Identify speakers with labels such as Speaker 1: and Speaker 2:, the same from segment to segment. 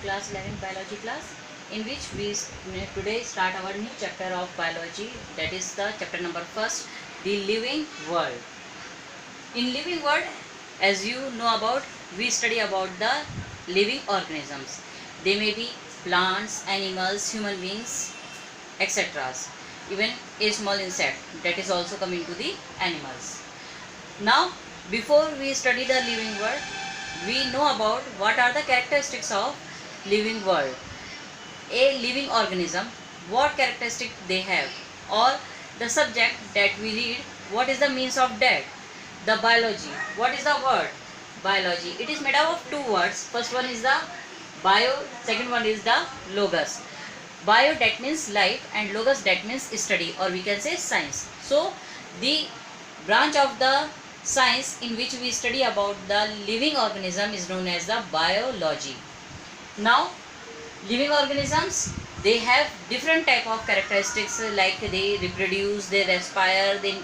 Speaker 1: class 11 biology class, in which we today start our new chapter of biology, that is the chapter number first, the living world. In living world, as you know about, we study about the living organisms. They may be plants, animals, human beings, etc. Even a small insect, that is also coming to the animals. Now, before we study the living world, we know about what are the characteristics of living world. A living organism, what characteristic they have, or the subject that we read, what is the means of that. The biology, what is the word biology? It is made up of two words. First one is the bio, second one is the logos. Bio, that means life, and logos, that means study, or we can say science. So the branch of the science in which we study about the living organism is known as the biology. Now, living organisms, they have different type of characteristics, like they reproduce, they respire, they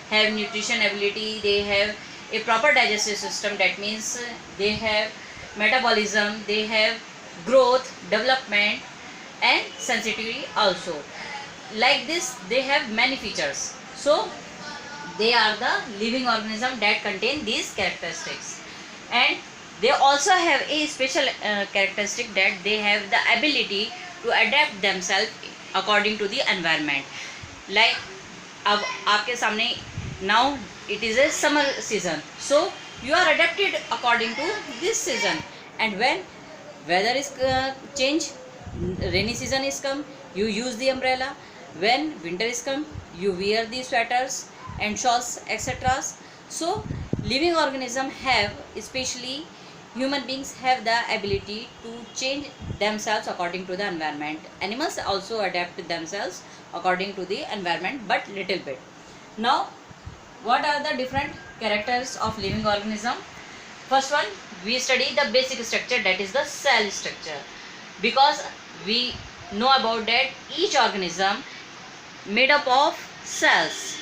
Speaker 1: have nutrition ability, they have a proper digestive system, that means they have metabolism, they have growth, development and sensitivity also. Like this, they have many features. So they are the living organism that contain these characteristics, and they also have a special characteristic, that they have the ability to adapt themselves according to the environment. Like अब आपके सामने now it is a summer season, so you are adapted according to this season, and when weather is change, rainy season is come, you use the umbrella. When winter is come, you wear the sweaters and shawls, etc. So living organism have, especially human beings, have the ability to change themselves according to the environment. Animals also adapt themselves according to the environment, but little bit. Now, what are the different characters of living organism? First one, we study the basic structure, that is the cell structure, because we know about that each organism made up of cells.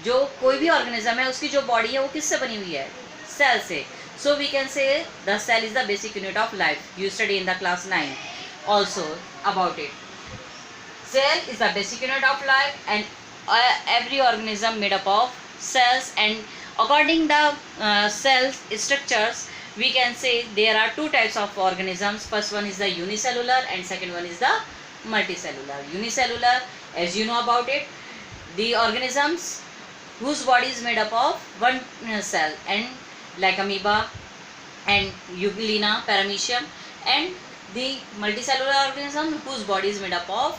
Speaker 1: जो कोई भी organism है, उसकी जो body है वो किससे बनी हुई है? सेल से. So we can say the cell is the basic unit of life. You study in the class 9 also about it. Cell is the basic unit of life, and every organism made up of cells, and according the cell structures, we can say there are two types of organisms. First one is the unicellular and second one is the multicellular. Unicellular, as you know about it, the organisms whose body is made up of one cell, and like amoeba and Euglena, paramecium, and the multicellular organism whose body is made up of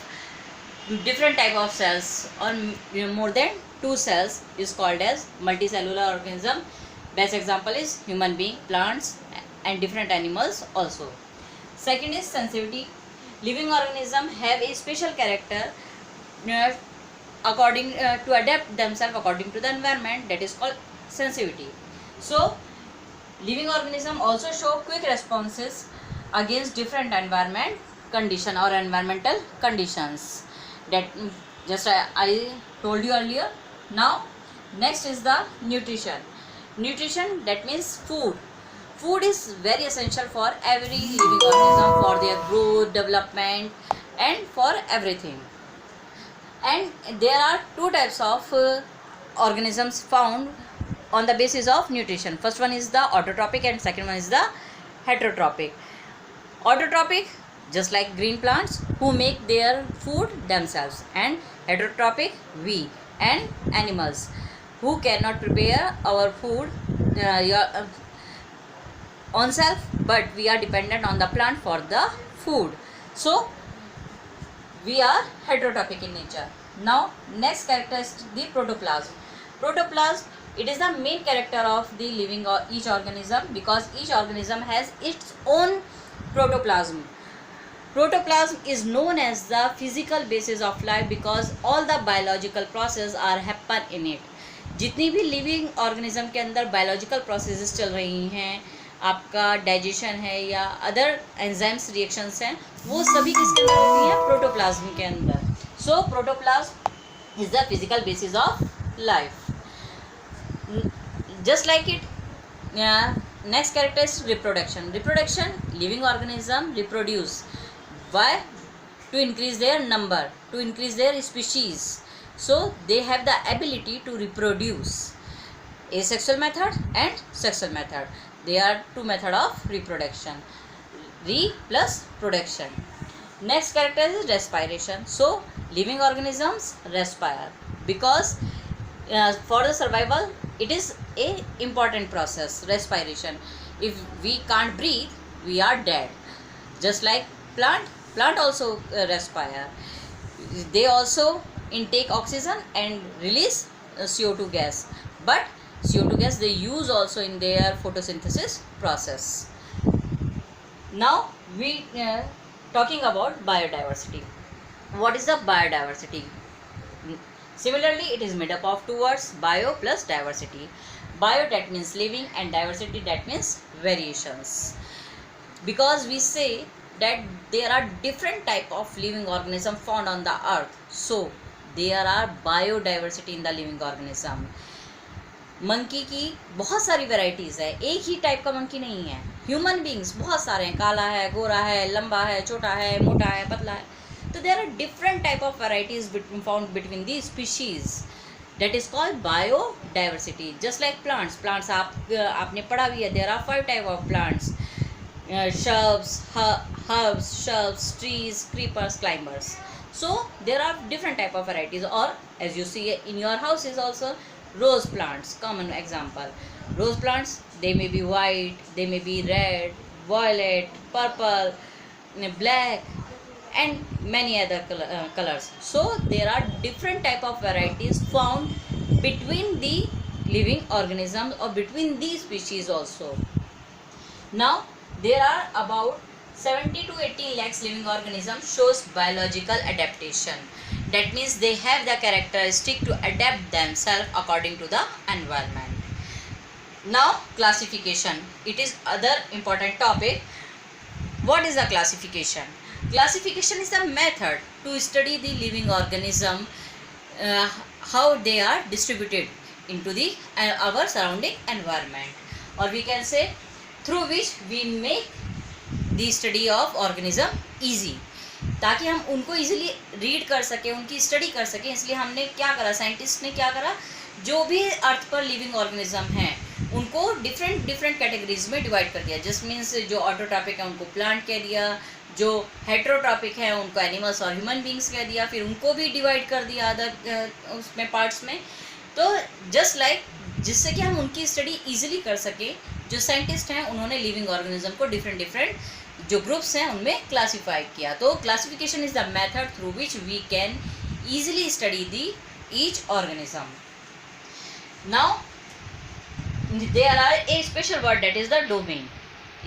Speaker 1: different type of cells, or more than two cells, is called as multicellular organism. Best example is human being, plants and different animals also. Second is sensitivity. Living organism have a special character according to adapt themselves according to the environment, that is called sensitivity. So living organism also show quick responses against different environment condition or environmental conditions, that just I told you earlier. Now next is the nutrition. Nutrition, that means food. Food is very essential for every living organism, for their growth, development and for everything. And there are two types of organisms found on the basis of nutrition. First one is the autotrophic and second one is the heterotrophic. Autotrophic, just like green plants who make their food themselves, and heterotrophic, we and animals who cannot prepare our food on self, but we are dependent on the plant for the food. So we are heterotrophic in nature. Now next characteristic, the protoplasm. Protoplasm, it is the main character of the living or each organism, because each organism has its own protoplasm. Protoplasm is known as the physical basis of life, because all the biological process are happen in it. जितनी भी living organism के अंदर biological processes चल रही हैं, आपका digestion है या अदर एंजाइम्स रिएक्शंस हैं, वो सभी किसके अंदर होती हैं? प्रोटोप्लाज्म के अंदर. So protoplasm is the physical basis of life. Just like it, next character is reproduction. Reproduction, living organism reproduce. Why? To increase their number, to increase their species. So they have the ability to reproduce. Asexual method and sexual method. They are two methods of reproduction. Re plus production. Next character is respiration. So living organisms respire because for the survival it is a important process, respiration. If we can't breathe, we are dead. Just like plant also respire. They also intake oxygen and release CO2 gas, but CO2 gas they use also in their photosynthesis process. Now we talking about biodiversity. What is the biodiversity? Similarly, it is made up of two words, bio plus diversity. Bio, that means living, and diversity, that means variations. Because we say that there are different type of living organism found on the earth, so there are biodiversity in the living organism. Monkey की बहुत सारी varieties है, एक ही type का monkey नहीं है. Human beings बहुत सारे हैं, काला है, गोरा है, लंबा है, छोटा है, मोटा है, पतला है. तो there are different type of varieties found between the species. That is called biodiversity. Just like plants आपने पढ़ा भी है. There are 5 type of plants, shrubs, herbs, shrubs, trees, creepers, climbers. So there are different type of varieties. Or as you see in your houses also, rose plants, common example. Rose plants, they may be white, they may be red, violet, purple, black, and many other colors. So there are different type of varieties found between the living organisms or between these species also. Now there are about 70 to 80 lakhs living organisms shows biological adaptation. That means they have the characteristic to adapt themselves according to the environment. Now classification, it is other important topic. What is the classification? Classification is the method to study the living organism, how they are distributed into the our surrounding environment, or we can say through which we make the study of organism easy, ताकि हम उनको easily read कर सकें, उनकी study कर सकें. इसलिए हमने क्या करा, साइंटिस्ट ने क्या करा, जो भी अर्थ पर लिविंग ऑर्गेनिज्म हैं उनको डिफरेंट कैटेगरीज में डिवाइड कर दिया. जस्ट मीन्स जो ऑटोट्रॉपिक है उनको प्लांट कह दिया, जो हेट्रोट्रॉपिक है उनको एनिमल्स और ह्यूमन बींग्स कह दिया, फिर उनको भी डिवाइड कर दिया अदर उसमें पार्ट्स में. तो जस्ट लाइक जिससे कि हम उनकी स्टडी ईजिली कर सकें, जो साइंटिस्ट हैं उन्होंने लिविंग ऑर्गेनिज्म को डिफरेंट जो ग्रुप्स हैं उनमें क्लासीफाई किया. तो classification is the method through which we can easily study the each organism. Now there are a special word, that is the domain.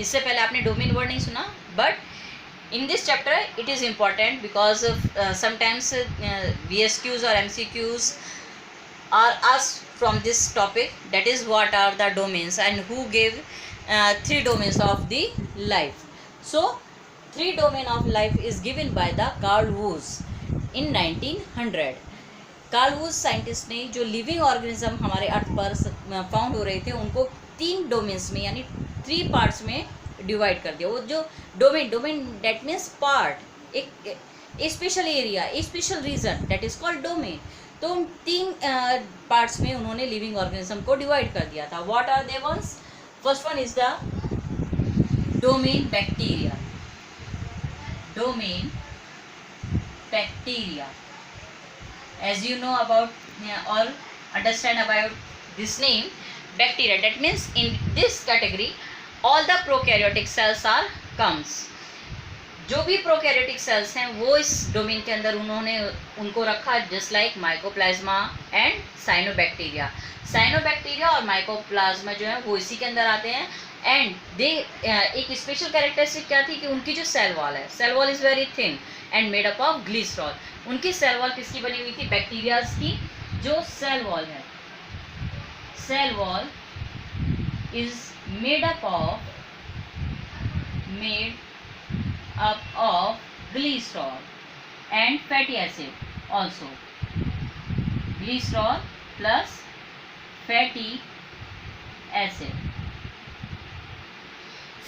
Speaker 1: इससे पहले आपने डोमेन वर्ड नहीं सुना, but in this chapter it is important because sometimes VSQs or MCQs are asked from this topic, that is what are the domains and who gave 3 domains of the life. So 3 domain of life is given by the Carl Woese in 1900. Carl Woese scientist ने जो living organism हमारे अर्थ पर found हो रहे थे उनको 3 domains में यानी 3 पार्ट्स में डिवाइड कर दिया. वो जो डोमेन दैट मीन्स पार्ट, एक special area, a special region, that is called domain. तो उन 3 पार्ट्स में उन्होंने लिविंग ऑर्गेनिज्म को डिवाइड कर दिया था. What are they ones? First one is the domain bacteria. Domain bacteria, as you know about or understand about this name, bacteria, that means in this category all the prokaryotic cells are comes. जो भी prokaryotic cells हैं वो इस domain के अंदर उन्होंने उनको रखा, just like mycoplasma and cyanobacteria. Cyanobacteria और माइकोप्लाज्मा जो है वो इसी के अंदर आते हैं. एंड दे एक स्पेशल कैरेक्टरिस्टिक क्या थी कि उनकी जो सेल वॉल है, cell wall is very thin and made up of glycerol. उनकी सेल वॉल किसकी बनी हुई थी? बैक्टीरियाज की. जो सेल वॉल है, cell wall is made up of glycerol and fatty acid also. Glycerol plus fatty acid.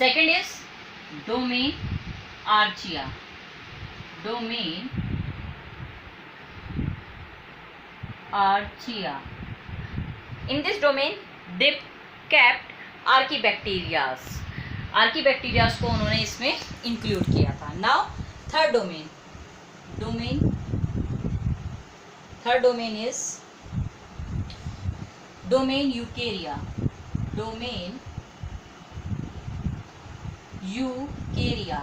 Speaker 1: Second is domain archaea. Domain archaea. In this domain they kept archibacterias. Archibacterias को उन्होंने इसमें include किया था. Now third domain is domain eukarya. Domain eukarya.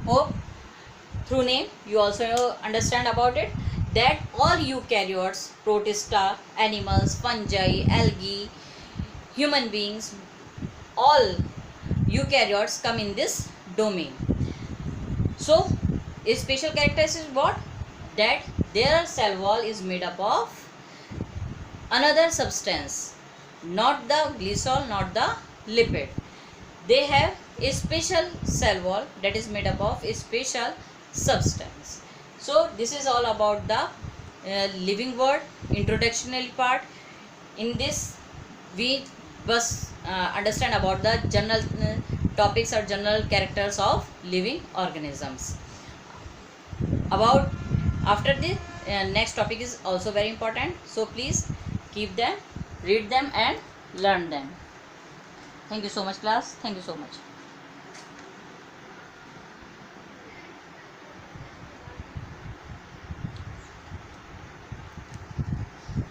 Speaker 1: Hope through name you also understand about it, that all eukaryotes, protista, animals, fungi, algae, human beings, all eukaryotes come in this domain. So a special characteristic is what? That their cell wall is made up of another substance, not the glycerol, not the lipid. They have a special cell wall that is made up of a special substance. So this is all about the living world introductory part. In this we must understand about the general topics or general characters of living organisms. About after this next topic is also very important, so please keep them, read them and learn them. Thank you so much class. Thank you so much.